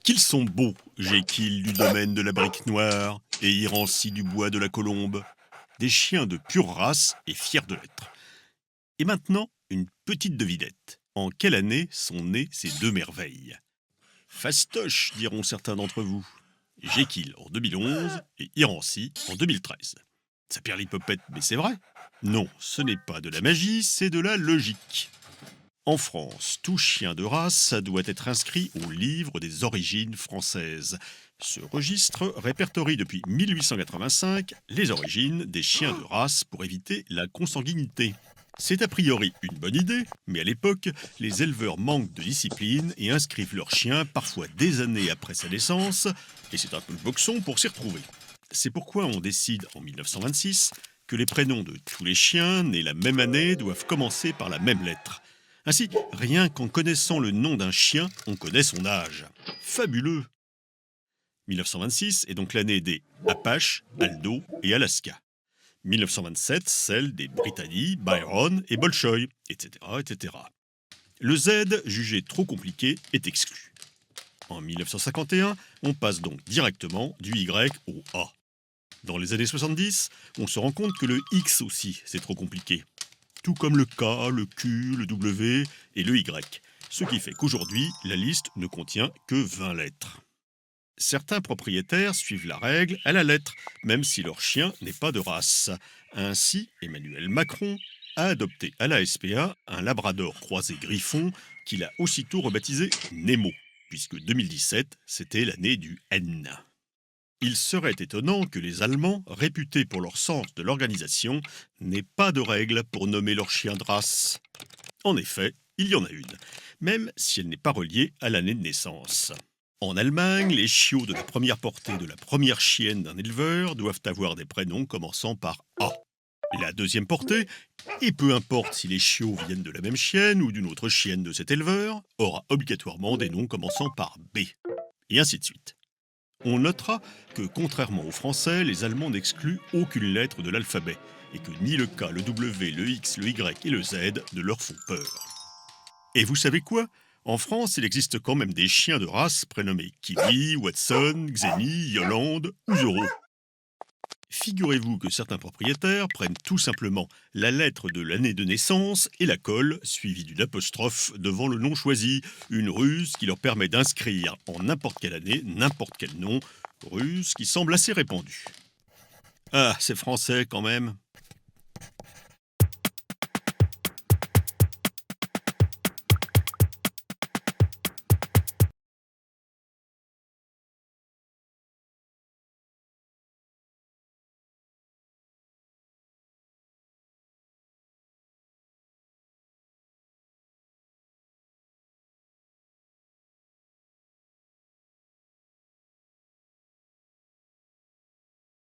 Qu'ils sont beaux, Jekyll du domaine de la brique noire et Irancy du bois de la colombe. Des chiens de pure race et fiers de l'être. Et maintenant, une petite devinette. En quelle année sont nées ces deux merveilles? Fastoche, diront certains d'entre vous. Jekyll en 2011 et Irancy en 2013. Ça perd l'hypopète, mais c'est vrai. Non, ce n'est pas de la magie, c'est de la logique. En France, tout chien de race doit être inscrit au livre des origines françaises. Ce registre répertorie depuis 1885 les origines des chiens de race pour éviter la consanguinité. C'est a priori une bonne idée, mais à l'époque, les éleveurs manquent de discipline et inscrivent leurs chiens parfois des années après sa naissance, et c'est un peu le boxon pour s'y retrouver. C'est pourquoi on décide en 1926 que les prénoms de tous les chiens nés la même année doivent commencer par la même lettre. Ainsi, rien qu'en connaissant le nom d'un chien, on connaît son âge. Fabuleux! 1926 est donc l'année des Apache, Aldo et Alaska. 1927, celle des Britannies, Byron et Bolshoi, etc., etc. Le Z, jugé trop compliqué, est exclu. En 1951, on passe donc directement du Y au A. Dans les années 70, on se rend compte que le X aussi, c'est trop compliqué. Tout comme le K, le Q, le W et le Y. Ce qui fait qu'aujourd'hui, la liste ne contient que 20 lettres. Certains propriétaires suivent la règle à la lettre, même si leur chien n'est pas de race. Ainsi, Emmanuel Macron a adopté à la SPA un labrador croisé griffon qu'il a aussitôt rebaptisé Nemo, puisque 2017, c'était l'année du N. Il serait étonnant que les Allemands, réputés pour leur sens de l'organisation, n'aient pas de règles pour nommer leurs chiens de race. En effet, il y en a une, même si elle n'est pas reliée à l'année de naissance. En Allemagne, les chiots de la première portée de la première chienne d'un éleveur doivent avoir des prénoms commençant par A. La deuxième portée, et peu importe si les chiots viennent de la même chienne ou d'une autre chienne de cet éleveur, aura obligatoirement des noms commençant par B. Et ainsi de suite. On notera que, contrairement aux Français, les Allemands n'excluent aucune lettre de l'alphabet, et que ni le K, le W, le X, le Y et le Z ne leur font peur. Et vous savez quoi? En France, il existe quand même des chiens de race prénommés Kiwi, Watson, Xeni, Yolande ou Zorro. Figurez-vous que certains propriétaires prennent tout simplement la lettre de l'année de naissance et la collent, suivie d'une apostrophe devant le nom choisi, une ruse qui leur permet d'inscrire en n'importe quelle année n'importe quel nom, ruse qui semble assez répandue. Ah, c'est français quand même.